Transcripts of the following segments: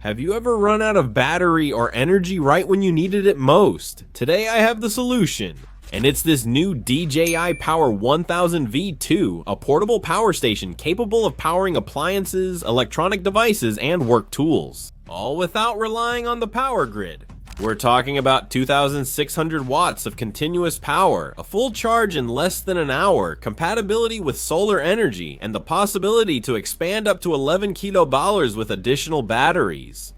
Have you ever run out of battery or energy right when you needed it most? Today I have the solution. And it's this new DJI Power 1000 V2, a portable power station capable of powering appliances, electronic devices, and work tools, all without relying on the power grid. We're talking about 2,600 watts of continuous power, a full charge in less than an hour, compatibility with solar energy, and the possibility to expand up to 11 kiloballers with additional batteries.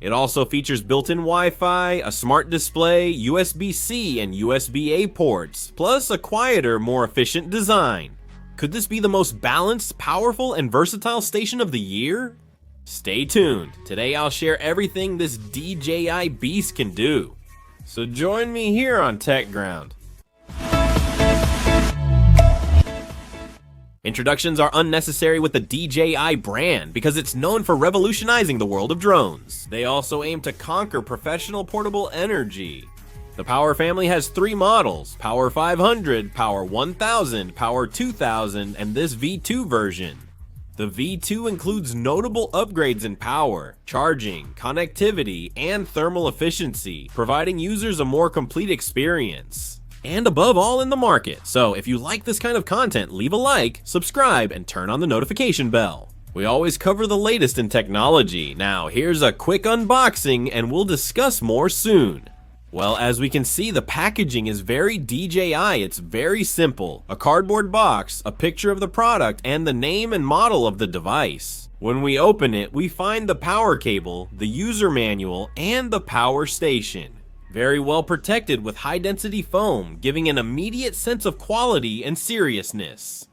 It also features built-in Wi-Fi, a smart display, USB-C and USB-A ports, plus a quieter, more efficient design. Could this be the most balanced, powerful, and versatile station of the year? Stay tuned. Today I'll share everything this DJI beast can do. So join me here on TechGround. Introductions are unnecessary with the DJI brand because it's known for revolutionizing the world of drones. They also aim to conquer professional portable energy. The Power family has 3 models: Power 500, Power 1000, Power 2000, and this V2 version. The V2 includes notable upgrades in power, charging, connectivity, and thermal efficiency, providing users a more complete experience. And above all in the market. So if you like this kind of content, leave a like, subscribe, and turn on the notification bell. We always cover the latest in technology. Now here's a quick unboxing and we'll discuss more soon. Well, as we can see, the packaging is very DJI. It's very simple. A cardboard box, a picture of the product, and the name and model of the device. When we open it, we find the power cable, the user manual, and the power station. Very well protected with high-density foam, giving an immediate sense of quality and seriousness.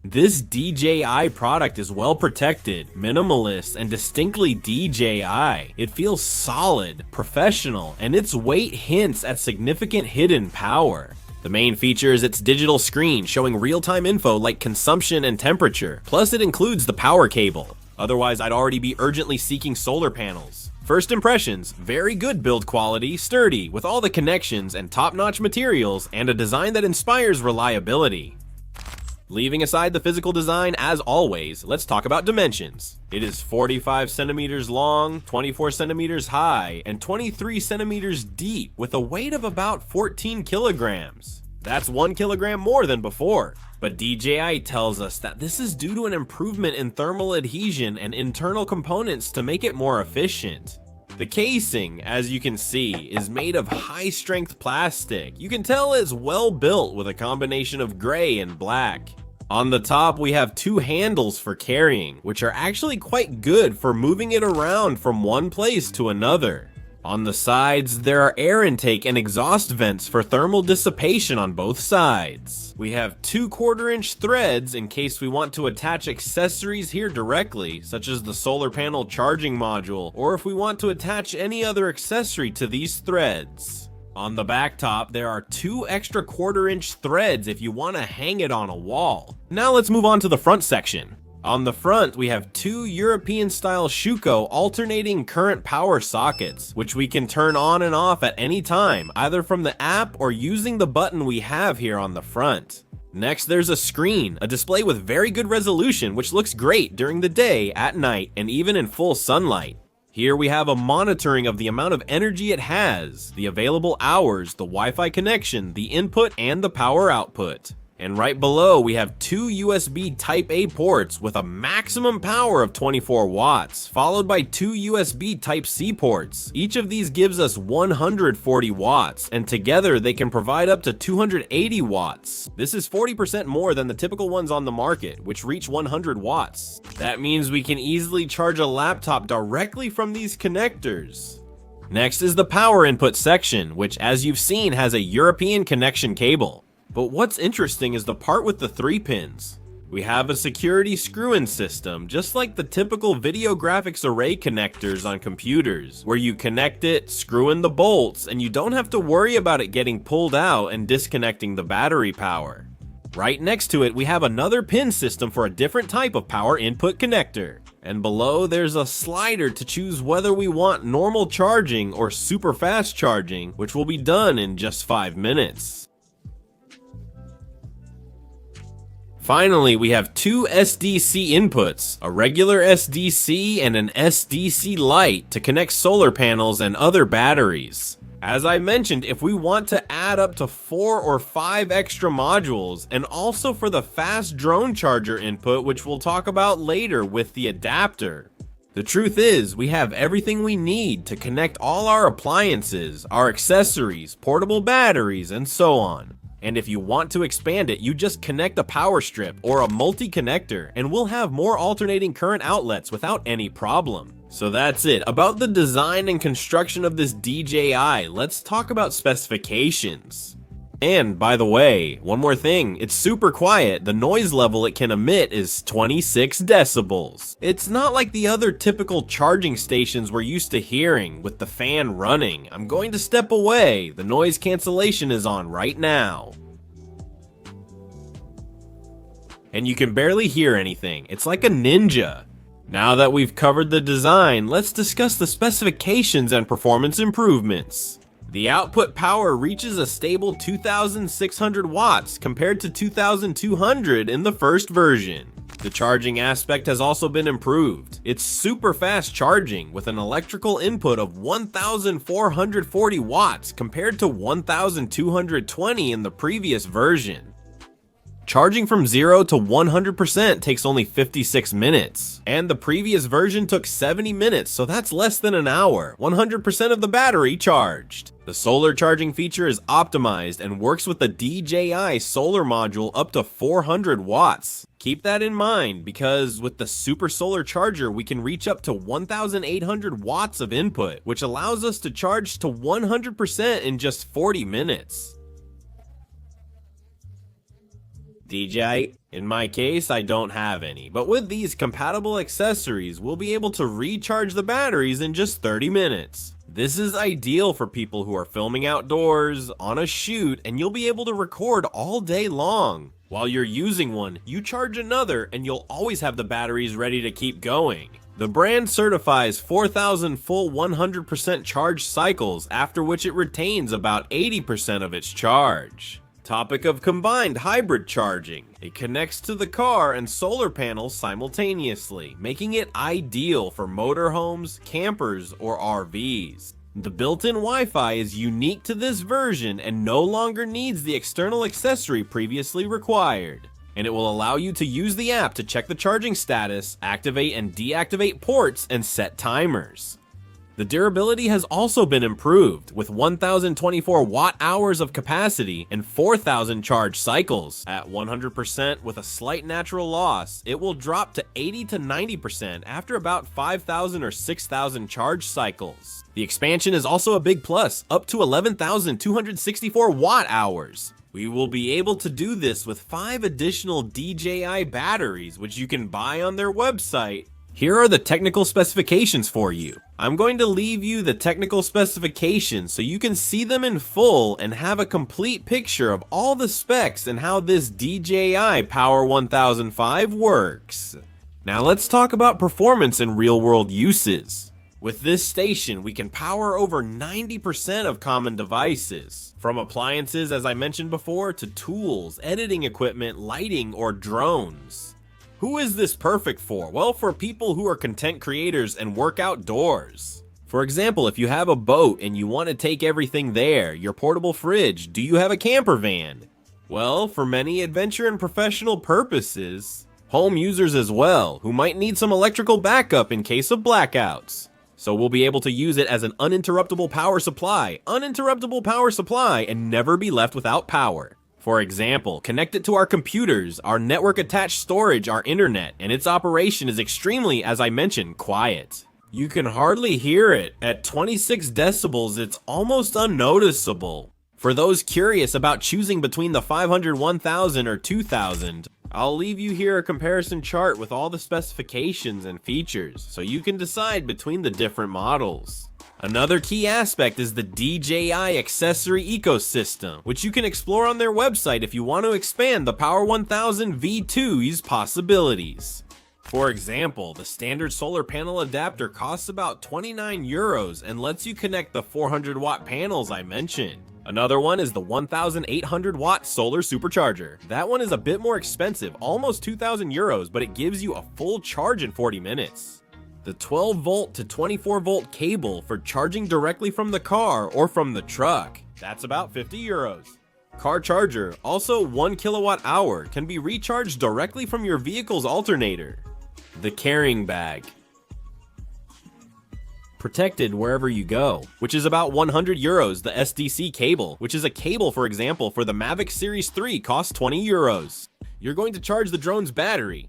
This DJI product is well protected, minimalist, and distinctly DJI. It feels solid, professional, and its weight hints at significant hidden power. The main feature is its digital screen showing real-time info like consumption and temperature, plus it includes the power cable. Otherwise, I'd already be urgently seeking solar panels. First impressions, very good build quality, sturdy, with all the connections and top-notch materials, and a design that inspires reliability. Leaving aside the physical design, as always, let's talk about dimensions. It is 45 centimeters long, 24 centimeters high, and 23 centimeters deep, with a weight of about 14 kilograms. That's 1 kilogram more than before. But DJI tells us that this is due to an improvement in thermal adhesion and internal components to make it more efficient. The casing, as you can see, is made of high-strength plastic. You can tell it's well built with a combination of gray and black. On the top, we have 2 handles for carrying, which are actually quite good for moving it around from one place to another. On the sides, there are air intake and exhaust vents for thermal dissipation on both sides. We have 2 1/4-inch threads in case we want to attach accessories here directly, such as the solar panel charging module, or if we want to attach any other accessory to these threads. On the back top, there are 2 extra 1/4-inch threads if you want to hang it on a wall. Now let's move on to the front section. On the front, we have 2 European-style Schuko alternating current power sockets, which we can turn on and off at any time, either from the app or using the button we have here on the front. Next, there's a screen, a display with very good resolution, which looks great during the day, at night, and even in full sunlight. Here we have a monitoring of the amount of energy it has, the available hours, the Wi-Fi connection, the input, and the power output. And right below, we have 2 USB Type-A ports with a maximum power of 24 watts, followed by 2 USB Type-C ports. Each of these gives us 140 watts, and together they can provide up to 280 watts. This is 40% more than the typical ones on the market, which reach 100 watts. That means we can easily charge a laptop directly from these connectors. Next is the power input section, which, as you've seen, has a European connection cable. But what's interesting is the part with the 3 pins. We have a security screw-in system, just like the typical video graphics array connectors on computers, where you connect it, screw in the bolts, and you don't have to worry about it getting pulled out and disconnecting the battery power. Right next to it, we have another pin system for a different type of power input connector. And below, there's a slider to choose whether we want normal charging or super fast charging, which will be done in just 5 minutes. Finally, we have two SDC inputs, a regular SDC and an SDC Lite to connect solar panels and other batteries. As I mentioned, if we want to add up to 4 or 5 extra modules, and also for the fast drone charger input, which we'll talk about later with the adapter. The truth is, we have everything we need to connect all our appliances, our accessories, portable batteries, and so on. And if you want to expand it, you just connect a power strip or a multi-connector, and we'll have more alternating current outlets without any problem. So that's it. About the design and construction of this DJI, let's talk about specifications. And by the way, one more thing, it's super quiet. The noise level it can emit is 26 decibels. It's not like the other typical charging stations we're used to hearing with the fan running. I'm going to step away. The noise cancellation is on right now. And you can barely hear anything. It's like a ninja. Now that we've covered the design, let's discuss the specifications and performance improvements. The output power reaches a stable 2,600 watts compared to 2,200 in the first version. The charging aspect has also been improved. It's super fast charging with an electrical input of 1,440 watts compared to 1,220 in the previous version. Charging from 0 to 100% takes only 56 minutes, and the previous version took 70 minutes, so that's less than an hour, 100% of the battery charged. The solar charging feature is optimized and works with the DJI solar module up to 400 watts. Keep that in mind, because with the super solar charger we can reach up to 1,800 watts of input, which allows us to charge to 100% in just 40 minutes. DJI, in my case, I don't have any, but with these compatible accessories, we'll be able to recharge the batteries in just 30 minutes. This is ideal for people who are filming outdoors, on a shoot, and you'll be able to record all day long. While you're using one, you charge another, and you'll always have the batteries ready to keep going. The brand certifies 4,000 full 100% charge cycles, after which it retains about 80% of its charge. Topic of combined hybrid charging. It connects to the car and solar panels simultaneously, making it ideal for motorhomes, campers, or RVs. The built-in Wi-Fi is unique to this version and no longer needs the external accessory previously required. And it will allow you to use the app to check the charging status, activate and deactivate ports, and set timers. The durability has also been improved, with 1,024 watt-hours of capacity and 4,000 charge cycles. At 100% with a slight natural loss, it will drop to 80 to 90% after about 5,000 or 6,000 charge cycles. The expansion is also a big plus, up to 11,264 watt-hours. We will be able to do this with 5 additional DJI batteries, which you can buy on their website. Here are the technical specifications for you. I'm going to leave you the technical specifications so you can see them in full and have a complete picture of all the specs and how this DJI Power 1005 works. Now let's talk about performance in real-world uses. With this station, we can power over 90% of common devices, from appliances, as I mentioned before, to tools, editing equipment, lighting, or drones. Who is this perfect for? Well, for people who are content creators and work outdoors. For example, if you have a boat and you want to take everything there, your portable fridge, do you have a camper van? Well, for many adventure and professional purposes, home users as well, who might need some electrical backup in case of blackouts. So we'll be able to use it as an uninterruptible power supply, and never be left without power. For example, connect it to our computers, our network-attached storage, our internet, and its operation is extremely, as I mentioned, quiet. You can hardly hear it. At 26 decibels, it's almost unnoticeable. For those curious about choosing between the 500, 1000, or 2000, I'll leave you here a comparison chart with all the specifications and features, so you can decide between the different models. Another key aspect is the DJI accessory ecosystem, which you can explore on their website if you want to expand the Power 1000 V2's possibilities. For example, the standard solar panel adapter costs about €29 and lets you connect the 400 watt panels I mentioned. Another one is the 1800 watt solar supercharger. That one is a bit more expensive, almost 2,000 euros, but it gives you a full charge in 40 minutes. The 12 volt to 24 volt cable for charging directly from the car or from the truck. That's about 50 euros. Car charger, also 1 kilowatt hour, can be recharged directly from your vehicle's alternator. The carrying bag. Protected wherever you go, which is about 100 euros. The SDC cable, which is a cable, for example, for the Mavic Series 3, costs 20 euros. You're going to charge the drone's battery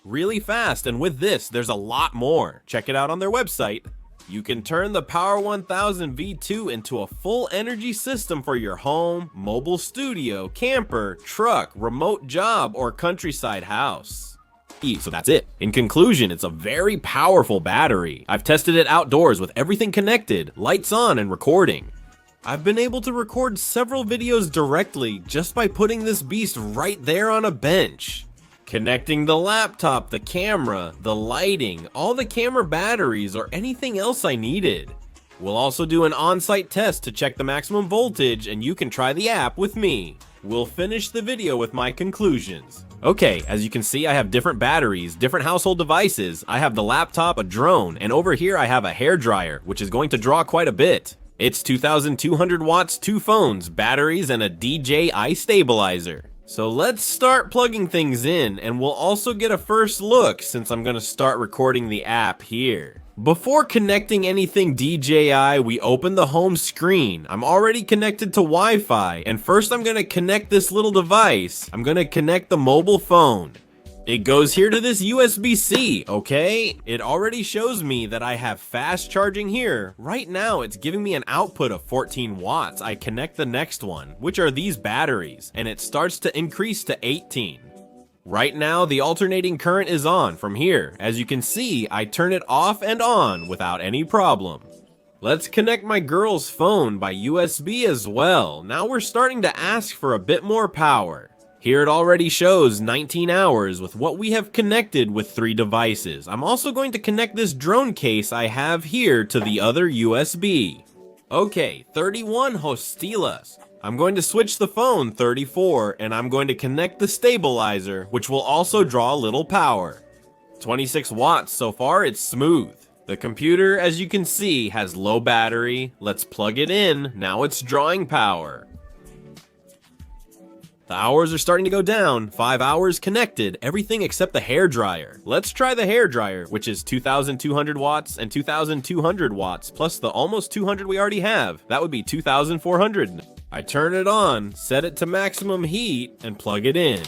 really fast, and with this, there's a lot more. Check it out on their website. You can turn the Power 1000 V2 into a full energy system for your home, mobile studio, camper, truck, remote job, or countryside house. So that's it. In conclusion, it's a very powerful battery. I've tested it outdoors with everything connected, lights on, and recording. I've been able to record several videos directly just by putting this beast right there on a bench. Connecting the laptop, the camera, the lighting, all the camera batteries, or anything else I needed. We'll also do an on-site test to check the maximum voltage, and you can try the app with me. We'll finish the video with my conclusions. Okay, as you can see, I have different batteries, different household devices. I have the laptop, a drone, and over here I have a hairdryer, which is going to draw quite a bit. It's 2,200 watts, 2 phones, batteries, and a DJI stabilizer. So let's start plugging things in, and we'll also get a first look since I'm going to start recording the app here. Before connecting anything DJI, we open the home screen. I'm already connected to Wi-Fi, and first I'm going to connect this little device. I'm going to connect the mobile phone. It goes here to this USB-C, okay? It already shows me that I have fast charging here. Right now, it's giving me an output of 14 watts. I connect the next one, which are these batteries, and it starts to increase to 18. Right now, the alternating current is on from here. As you can see, I turn it off and on without any problem. Let's connect my girl's phone by USB as well. Now we're starting to ask for a bit more power. Here it already shows 19 hours with what we have connected with 3 devices. I'm also going to connect this drone case I have here to the other USB. Okay, 31 hostilas. I'm going to switch the phone 34, and I'm going to connect the stabilizer, which will also draw a little power. 26 watts so far, it's smooth. The computer, as you can see, has low battery. Let's plug it in, now it's drawing power. The hours are starting to go down, 5 hours connected, everything except the hairdryer. Let's try the hairdryer, which is 2,200 watts and 2,200 watts, plus the almost 200 we already have. That would be 2,400. I turn it on, set it to maximum heat, and plug it in.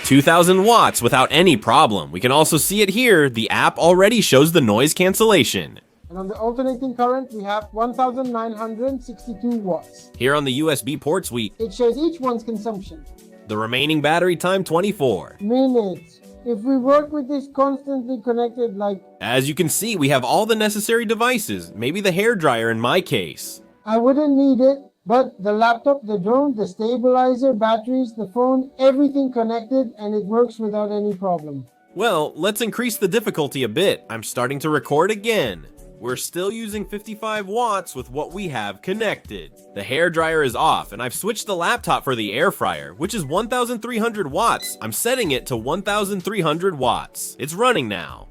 "2,000 watts without any problem. We can also see it here. The app already shows the noise cancellation. And on the alternating current, we have 1,962 watts. Here on the USB ports, It shows each one's consumption. the remaining battery time 24. Minutes. If we work with this constantly connected As you can see, we have all the necessary devices, maybe the hairdryer in my case. I wouldn't need it, but the laptop, the drone, the stabilizer, batteries, the phone, everything connected, and it works without any problem. Well, let's increase the difficulty a bit. I'm starting to record again. We're still using 55 watts with what we have connected. The hairdryer is off, and I've switched the laptop for the air fryer, which is 1,300 watts. I'm setting it to 1,300 watts. It's running now.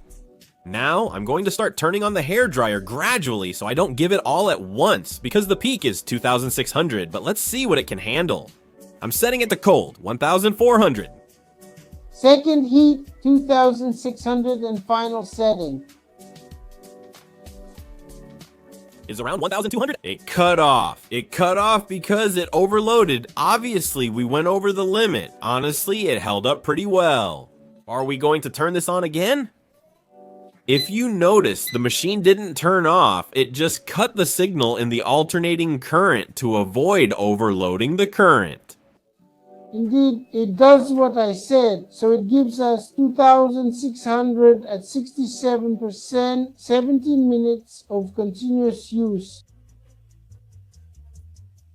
Now, I'm going to start turning on the hairdryer gradually so I don't give it all at once, because the peak is 2,600, but let's see what it can handle. I'm setting it to cold, 1,400. Second heat, 2,600, and final setting. Is around 1,200. It cut off. It cut off because it overloaded. Obviously, we went over the limit. Honestly, it held up pretty well. Are we going to turn this on again? If you notice, the machine didn't turn off. It just cut the signal in the alternating current to avoid overloading the current. Indeed, it does what I said, so it gives us 2,600 at 67%, 17 minutes of continuous use.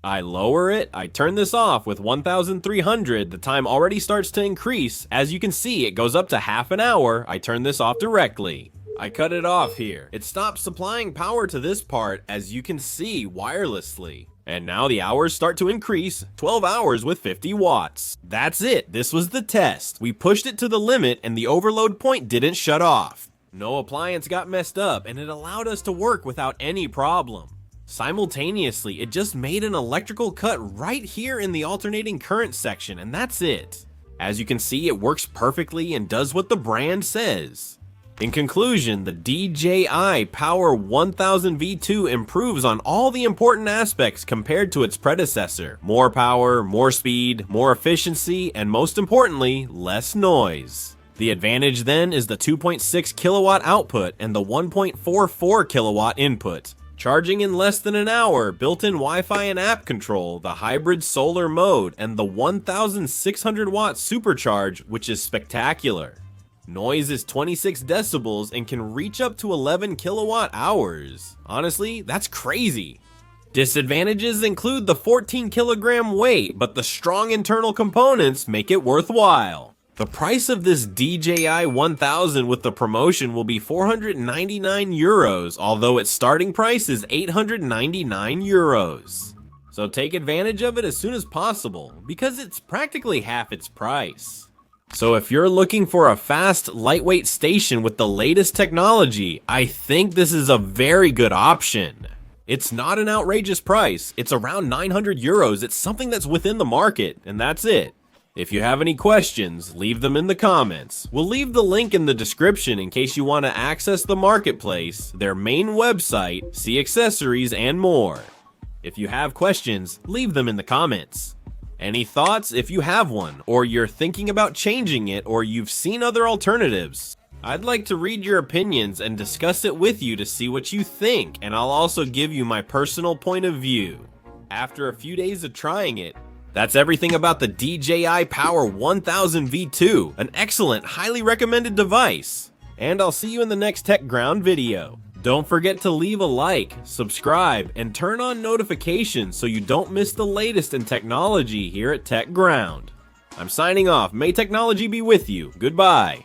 I lower it, I turn this off with 1,300, the time already starts to increase. As you can see, it goes up to half an hour. I turn this off directly. I cut it off here. It stopped supplying power to this part, as you can see, wirelessly. And now the hours start to increase, 12 hours with 50 watts. That's it, this was the test. We pushed it to the limit and the overload point didn't shut off. No appliance got messed up and it allowed us to work without any problem. Simultaneously, it just made an electrical cut right here in the alternating current section, and that's it. As you can see, it works perfectly and does what the brand says. In conclusion, the DJI Power 1000 V2 improves on all the important aspects compared to its predecessor. More power, more speed, more efficiency, and most importantly, less noise. The advantage then is the 2.6 kilowatt output and the 1.44 kilowatt input. Charging in less than an hour, built-in Wi-Fi and app control, the hybrid solar mode, and the 1600 watt supercharge, which is spectacular. Noise is 26 decibels and can reach up to 11 kilowatt hours. Honestly, that's crazy. Disadvantages include the 14 kilogram weight, but the strong internal components make it worthwhile. The price of this DJI 1000 with the promotion will be 499 euros, although its starting price is 899 euros. So take advantage of it as soon as possible, because it's practically half its price. So if you're looking for a fast, lightweight station with the latest technology, I think this is a very good option. It's not an outrageous price, it's around 900 euros, it's something that's within the market, and that's it. If you have any questions, leave them in the comments. We'll leave the link in the description in case you want to access the marketplace, their main website, see accessories, and more. If you have questions, leave them in the comments. Any thoughts if you have one, or you're thinking about changing it, or you've seen other alternatives? I'd like to read your opinions and discuss it with you to see what you think, and I'll also give you my personal point of view. After a few days of trying it, that's everything about the DJI Power 1000 V2, an excellent, highly recommended device. And I'll see you in the next Tech Ground video. Don't forget to leave a like, subscribe, and turn on notifications so you don't miss the latest in technology here at Tech Ground. I'm signing off. May technology be with you. Goodbye.